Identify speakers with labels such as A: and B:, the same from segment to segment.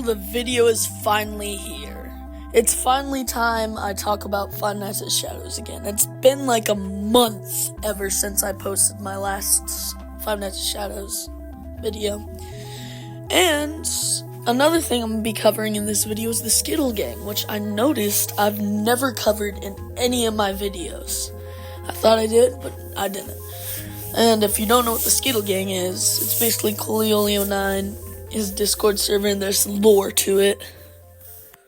A: the video is finally here. It's finally time I talk about Fnas' Shadows again. It's been like a month ever since I posted my last Fnas' Shadows video. And another thing I'm going to be covering in this video is the Skittle gang, which I noticed I've never covered in any of my videos. I thought I did, but I didn't. And if you don't know what the Skittle gang is, it's basically Coleolio9, his Discord server, and there's lore to it.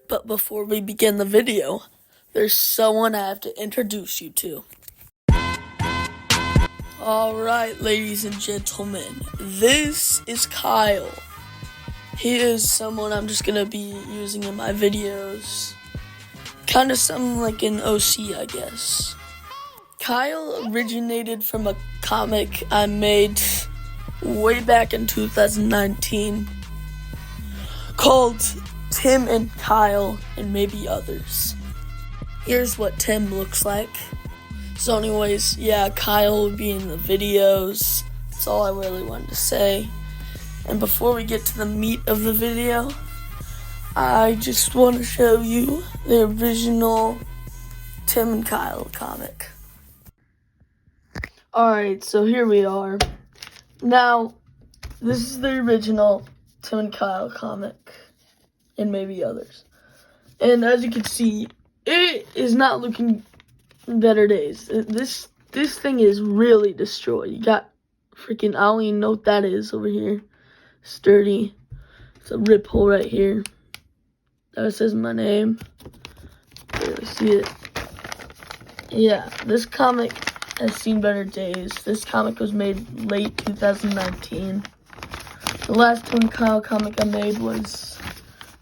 A: But before we begin the video, there's someone I have to introduce you to. Alright, ladies and gentlemen, this is Kyle. He is someone I'm just gonna be using in my videos. Kinda something like an OC, I guess. Kyle originated from a comic I made way back in 2019 called Tim and Kyle and Maybe Others. Here's what Tim looks like. So anyways, yeah, Kyle will be in the videos. That's all I really wanted to say. And before we get to the meat of the video, I just want to show you the original Tim and Kyle comic. Alright, so here we are. Now, this is the original Tim and Kyle comic, and maybe others. And as you can see, it is not looking better days. This thing is really destroyed. You got freaking, I don't even know what that is over here. Sturdy. It's a rip hole right here. That says my name. There, see it? Yeah, this comic has seen better days. This comic was made late 2019. The last Tim and Kyle comic I made was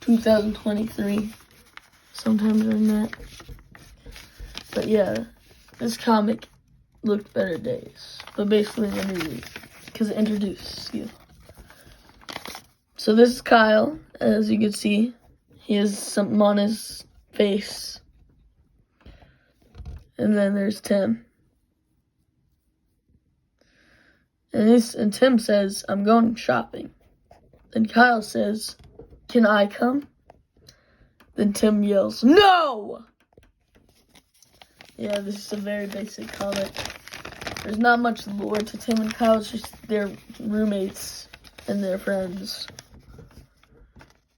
A: 2023. Sometime during that. But yeah, this comic looked better days. But basically let me read, because it introduces you. So this is Kyle, as you can see. He has something on his face. And then there's Tim. And Tim says, I'm going shopping. Then Kyle says, can I come? Then Tim yells, no! Yeah, this is a very basic comic. There's not much lore to Tim and Kyle, it's just their roommates and their friends.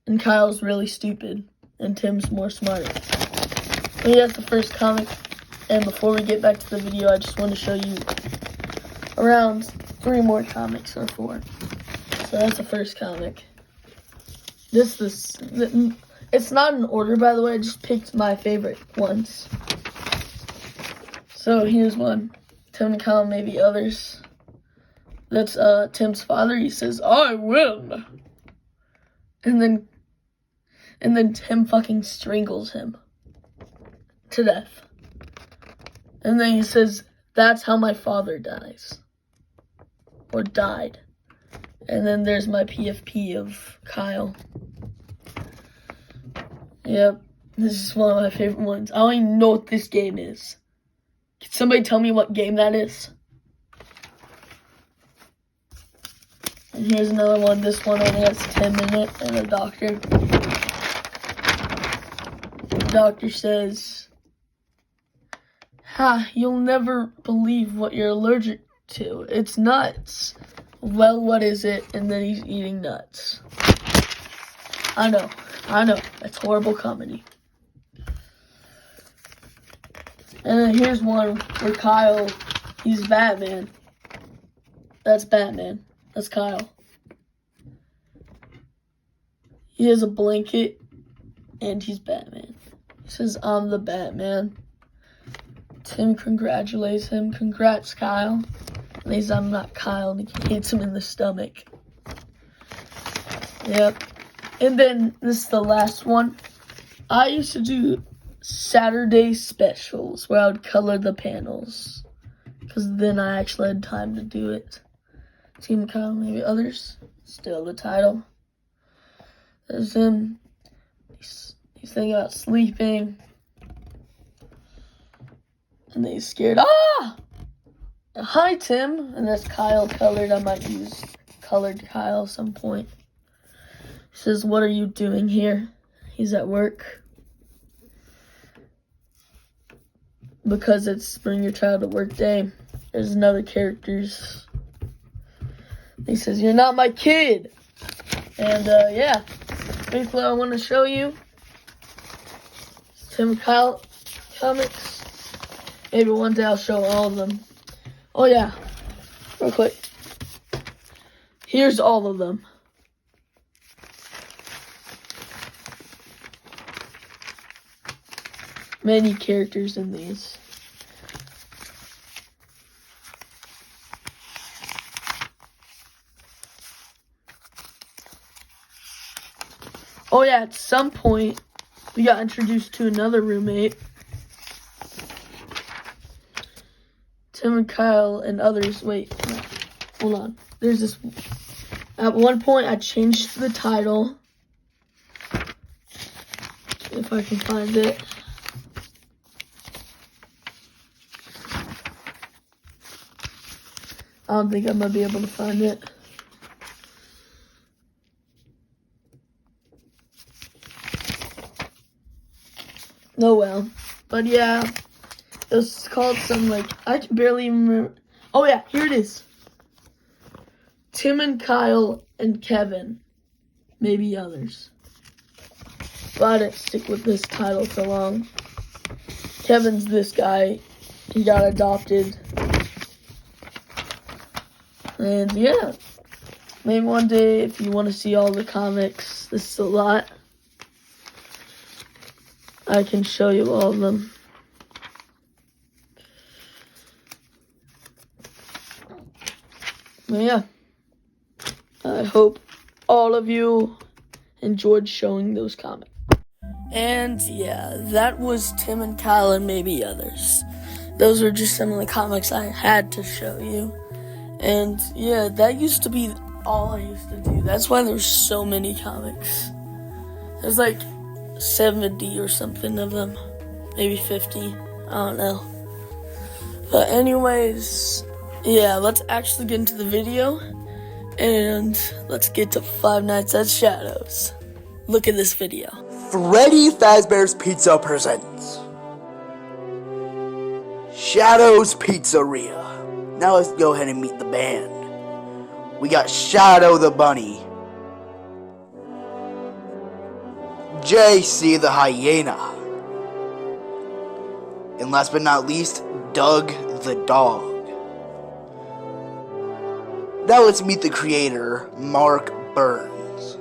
A: And Kyle's really stupid, and Tim's more smart. But yeah, that's the first comic. And before we get back to the video, I just want to show you around 3 more comics, or 4. So that's the first comic. It's not in order, by the way. I just picked my favorite ones. So here's one. Tim and Kyle, Maybe Others. That's Tim's father. He says, I win. And then Tim fucking strangles him to death. And then he says, that's how my father dies. Or died. And then there's my PFP of Kyle. Yep, this is one of my favorite ones. I don't even know what this game is. Can somebody tell me what game that is? And here's another one. This one only has Tim in it and a doctor. The doctor says, you'll never believe what you're allergic to. It's nuts. Well, what is it? And then he's eating nuts. I know. That's horrible comedy. And then here's one where Kyle, he's Batman. That's Batman. That's Kyle. He has a blanket, and he's Batman. He says, I'm the Batman. Tim congratulates him. Congrats, Kyle. And he says, I'm not Kyle, and he hits him in the stomach. Yep. And then, this is the last one. I used to do Saturday specials where I would color the panels. Because then I actually had time to do it. Team Kyle, Maybe Others. Still the title. There's him. He's thinking about sleeping. And then he's scared. Hi, Tim. And that's Kyle colored. I might use colored Kyle at some point. says, "What are you doing here?" He's at work. Because it's Bring Your Child to Work Day. There's another characters. He says, "You're not my kid." And yeah, basically I want to show you Tim and Kyle comics. Maybe one day I'll show all of them. Oh yeah, real quick. Here's all of them. Many characters in these. Oh yeah, at some point, we got introduced to another roommate. Tim and Kyle and others. Wait, no, hold on. There's this. At one point, I changed the title. If I can find it. I don't think I'm going to be able to find it. Oh well. But yeah, it was called some, like, I can barely even remember. Oh yeah, here it is. Tim and Kyle and Kevin. Maybe others. But I didn't stick with this title for long. Kevin's this guy. He got adopted. And yeah, maybe one day if you want to see all the comics, this is a lot. I can show you all of them. But yeah, I hope all of you enjoyed showing those comics. And yeah, that was Tim and Kyle and maybe others. Those are just some of the comics I had to show you. And yeah, that used to be all I used to do. That's why there's so many comics. There's like 70 or something of them. Maybe 50. I don't know. But anyways, yeah, let's actually get into the video. And let's get to Five Nights at Shadows. Look at this video.
B: Freddy Fazbear's Pizza presents Shadow's Pizzeria. Now let's go ahead and meet the band. We got Shadow the Bunny, JC the Hyena, and last but not least, Doug the Dog. Now let's meet the creator, Mark Burns.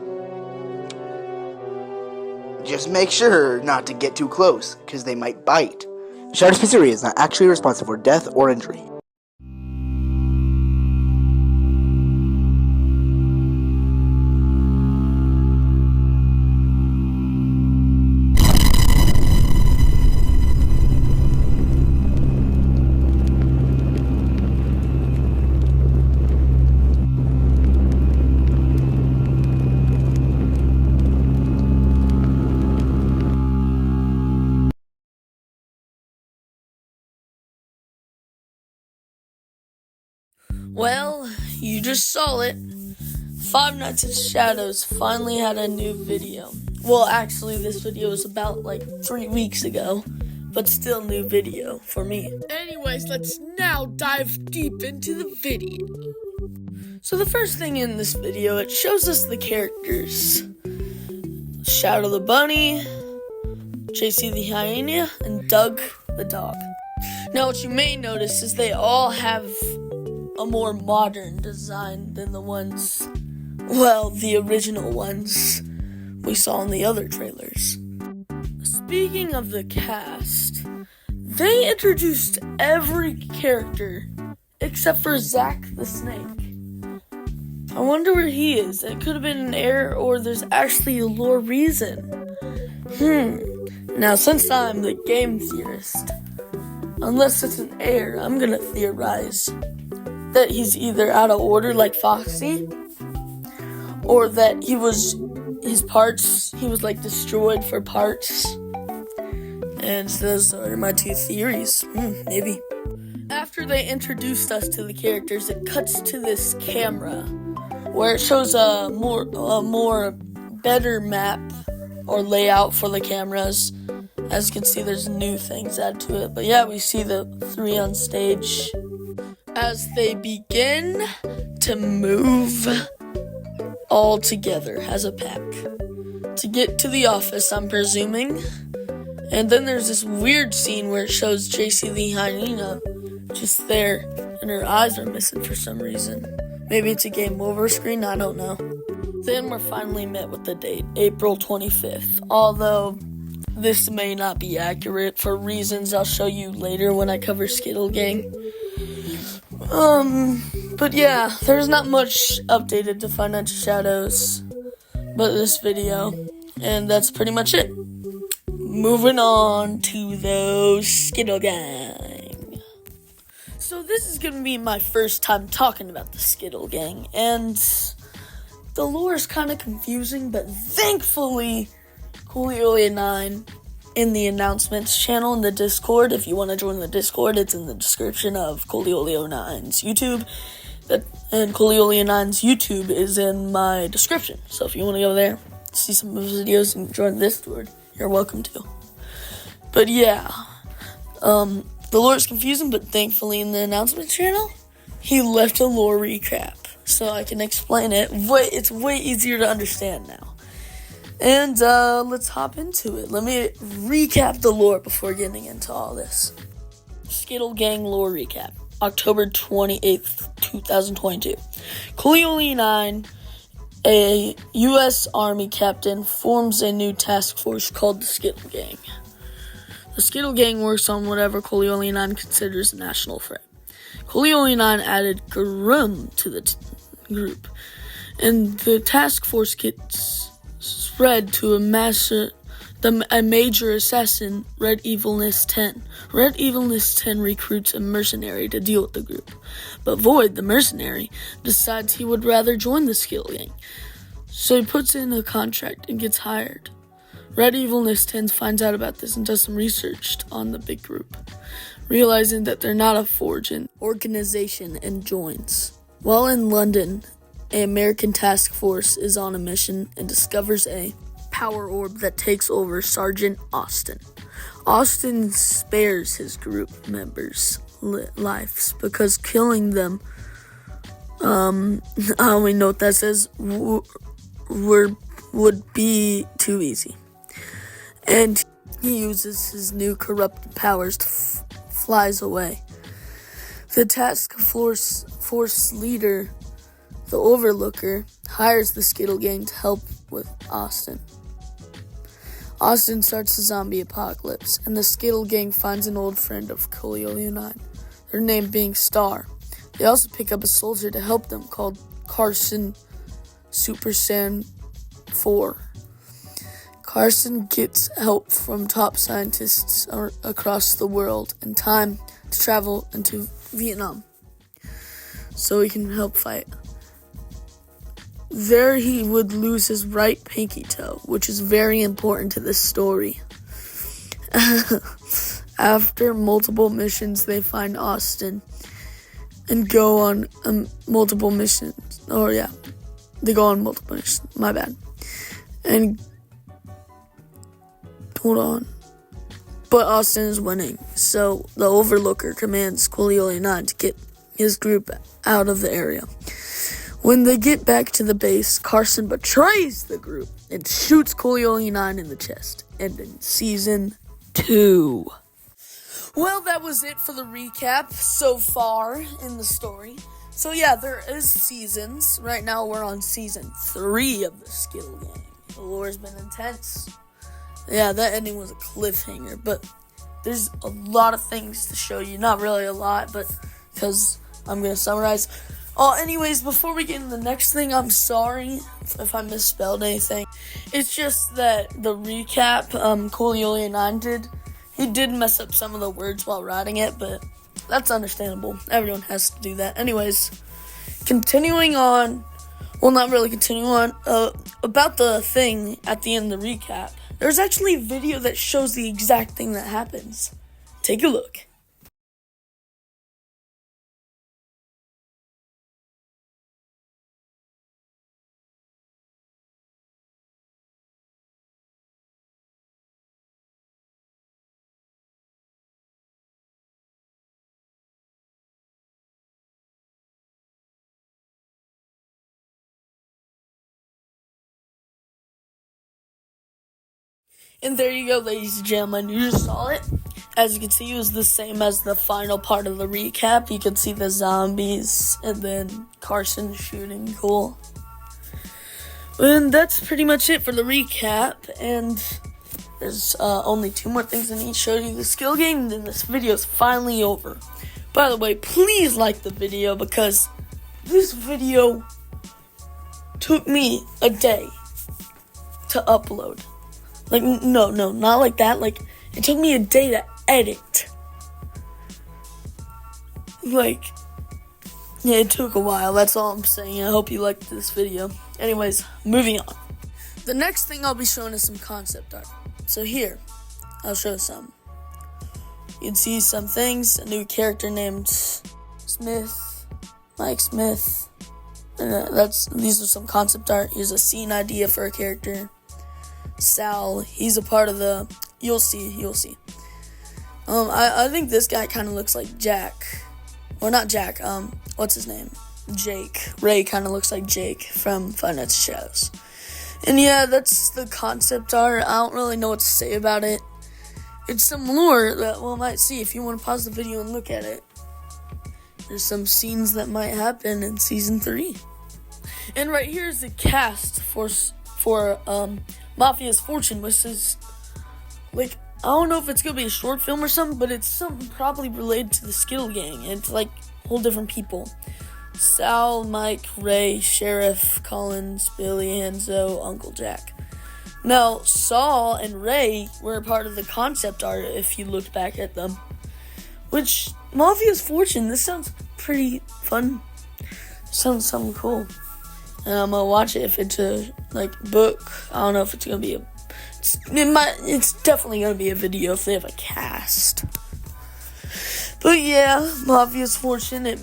B: Just make sure not to get too close, because they might bite. Shadow's Pizzeria is not actually responsible for death or injury.
A: Well, you just saw it. Five Nights at Shadows finally had a new video. Well, actually, this video was about like 3 weeks ago, but still new video for me. Anyways, let's now dive deep into the video. So the first thing in this video, it shows us the characters. Shadow the Bunny, JC the Hyena, and Doug the Dog. Now, what you may notice is they all have a more modern design than the ones, well, the original ones we saw in the other trailers. Speaking of the cast, they introduced every character except for Zack the Snake. I wonder where he is. It could have been an error, or there's actually a lore reason. Now, since I'm the game theorist, unless it's an error, I'm gonna theorize that he's either out of order like Foxy, or that he was like destroyed for parts. And those are my two theories. Maybe. After they introduced us to the characters, it cuts to this camera where it shows a more better map or layout for the cameras. As you can see, there's new things added to it. But yeah, we see the 3 on stage as they begin to move all together as a pack to get to the office, I'm presuming. And then there's this weird scene where it shows JC the hyena just there, and her eyes are missing for some reason. Maybe it's a game over screen, I don't know. Then we're finally met with the date, April 25th. Although this may not be accurate for reasons I'll show you later when I cover Skittle Gang. But yeah, there's not much updated to Financial Shadows but this video, and that's pretty much it. Moving on to the Skittle Gang. So this is going to be my first time talking about the Skittle Gang, and the lore is kind of confusing, but thankfully, Cooliolia9 in the announcements channel in the Discord. If you want to join the Discord, it's in the description of Cooliolia9's YouTube. And Cooliolia9's YouTube is in my description. So if you want to go there, see some of his videos, and join this Discord, you're welcome to. But yeah, the lore is confusing, but thankfully in the announcements channel, he left a lore recap. So I can explain it. It's way easier to understand now. And let's hop into it. Let me recap the lore before getting into all this. Skittle Gang lore recap. October 28th, 2022. Cooliolia9, a U.S. Army captain, forms a new task force called the Skittle Gang. The Skittle Gang works on whatever Cooliolia9 considers a national threat. Cooliolia9 added Garum to the group, and the task force gets spread to a major assassin, Red Evilness 10. Red Evilness 10 recruits a mercenary to deal with the group, but Void, the mercenary, decides he would rather join the Skittle Gang, so he puts in a contract and gets hired. Red Evilness 10 finds out about this and does some research on the big group, realizing that they're not a forging organization, and joins. While in London, an American task force is on a mission and discovers a power orb that takes over Sergeant Austin. Austin spares his group members' lives because killing them, I only know what that says, would be too easy. And he uses his new corrupted powers to flies away. The task force leader, the Overlooker, hires the Skittle Gang to help with Austin. Austin starts a zombie apocalypse, and the Skittle Gang finds an old friend of Cooliolia9, their name being Star. They also pick up a soldier to help them called Carson Super Saiyan 4. Carson gets help from top scientists across the world and time to travel into Vietnam so he can help fight. There he would lose his right pinky toe, which is very important to this story. After multiple missions, they find Austin and go on multiple missions. They go on multiple missions. My bad. And hold on. But Austin is winning, so the Overlooker commands Cooliolia9 to get his group out of the area. When they get back to the base, Carson betrays the group and shoots Cooliolia9 in the chest. And in Season 2. Well, that was it for the recap so far in the story. So yeah, there is seasons. Right now we're on Season 3 of the Skittle Gang. The lore's been intense. Yeah, that ending was a cliffhanger, but there's a lot of things to show you. Not really a lot, but because I'm going to summarize. Anyways, before we get into the next thing, I'm sorry if I misspelled anything. It's just that the recap Cooliolia9 did, he did mess up some of the words while writing it, but that's understandable. Everyone has to do that. Anyways, continuing on, well, not really continuing on, about the thing at the end of the recap, there's actually a video that shows the exact thing that happens. Take a look. And there you go, ladies and gentlemen. You just saw it. As you can see, it was the same as the final part of the recap. You can see the zombies and then Carson shooting. Cool. And that's pretty much it for the recap. And there's only 2 more things I need to show you. The skill game, and then this video is finally over. By the way, please like the video because this video took me a day to upload. Like, no, not like that. Like, it took me a day to edit. Like, yeah, it took a while. That's all I'm saying. I hope you liked this video. Anyways, moving on. The next thing I'll be showing is some concept art. So here, I'll show some. You can see some things. A new character named Smith, Mike Smith. These are some concept art. Here's a scene idea for a character. Sal, he's a part of the. You'll see. I think this guy kind of looks like Jack, or not Jack. What's his name? Jake. Ray kind of looks like Jake from Five Nights at Shadows. And yeah, that's the concept art. I don't really know what to say about it. It's some lore that we might see if you want to pause the video and look at it. There's some scenes that might happen in season 3. And right here is the cast for Mafia's Fortune, which is, like, I don't know if it's going to be a short film or something, but it's something probably related to the Skittle gang. And it's, like, whole different people. Sal, Mike, Ray, Sheriff, Collins, Billy, Hanzo, Uncle Jack. Now, Saul and Ray were part of the concept art if you looked back at them. Which, Mafia's Fortune, this sounds pretty fun. Sounds something cool. And I'm gonna watch it if it's a book. I don't know if it's gonna be it's definitely gonna be a video if they have a cast. But yeah, Mafia's Fortune. It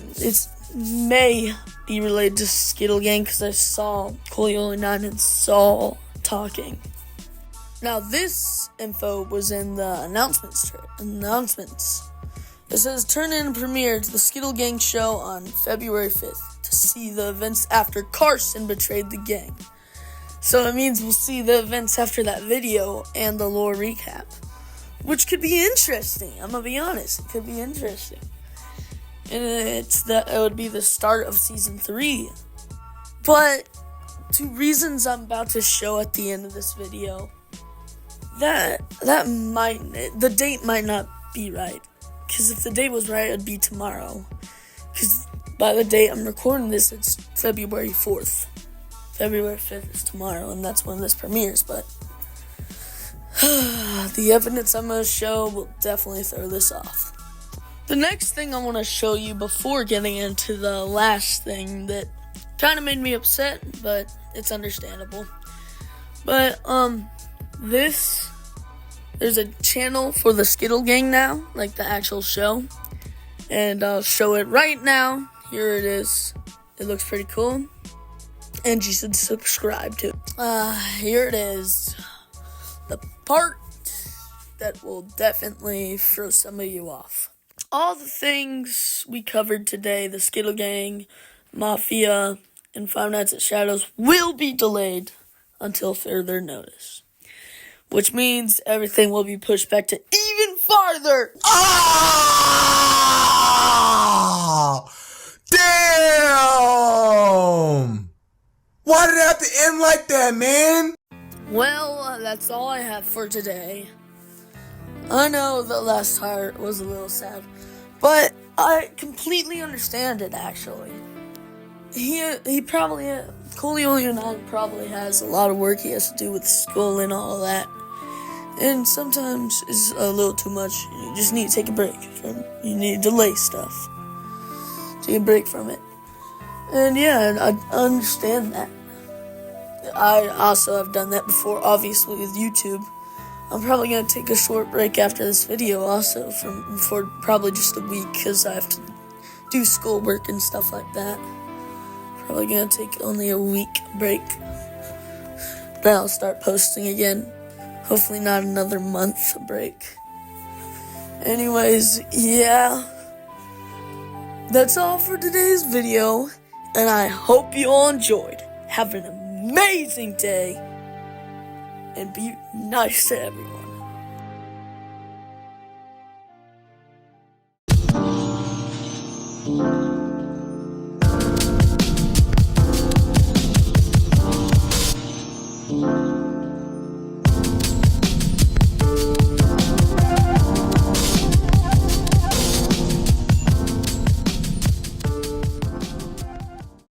A: may be related to Skittle Gang because I saw Coleoli9 and Saul talking. Now this info was in the announcements. It says turn in and premiere to the Skittle Gang show on February 5th. To see the events after Carson betrayed the gang. So it means we'll see the events after that video and the lore recap. Which could be interesting. I'm gonna be honest. It could be interesting. And it would be the start of season 3. But 2 reasons I'm about to show at the end of this video. The date might not be right. Because if the date was right, it'd be tomorrow. Because by the date I'm recording this, it's February 4th. February 5th is tomorrow, and that's when this premieres, but the evidence I'm going to show will definitely throw this off. The next thing I want to show you before getting into the last thing that kind of made me upset, but it's understandable. But, there's a channel for the Skittle Gang now, like the actual show, and I'll show it right now. Here it is. It looks pretty cool. And you should subscribe to it. Here it is. The part that will definitely throw some of you off. All the things we covered today, the Skittle Gang, Mafia, and Five Nights at Shadows, will be delayed until further notice. Which means everything will be pushed back to even farther.
C: Oh! Damn! Why did it have to end like that, man?
A: Well, that's all I have for today. I know the last part was a little sad, but I completely understand it, actually. He probably, Coleoli9 probably has a lot of work he has to do with school and all of that. And sometimes it's a little too much. You just need to take a break. You need to delay stuff. Take a break from it. And yeah, I understand that. I also have done that before, obviously, with YouTube. I'm probably going to take a short break after this video also for probably just a week because I have to do schoolwork and stuff like that. Probably going to take only a week break. Then I'll start posting again. Hopefully not another month break. Anyways, yeah. That's all for today's video. And I hope you all enjoyed. Have an amazing day. and be nice to everyone.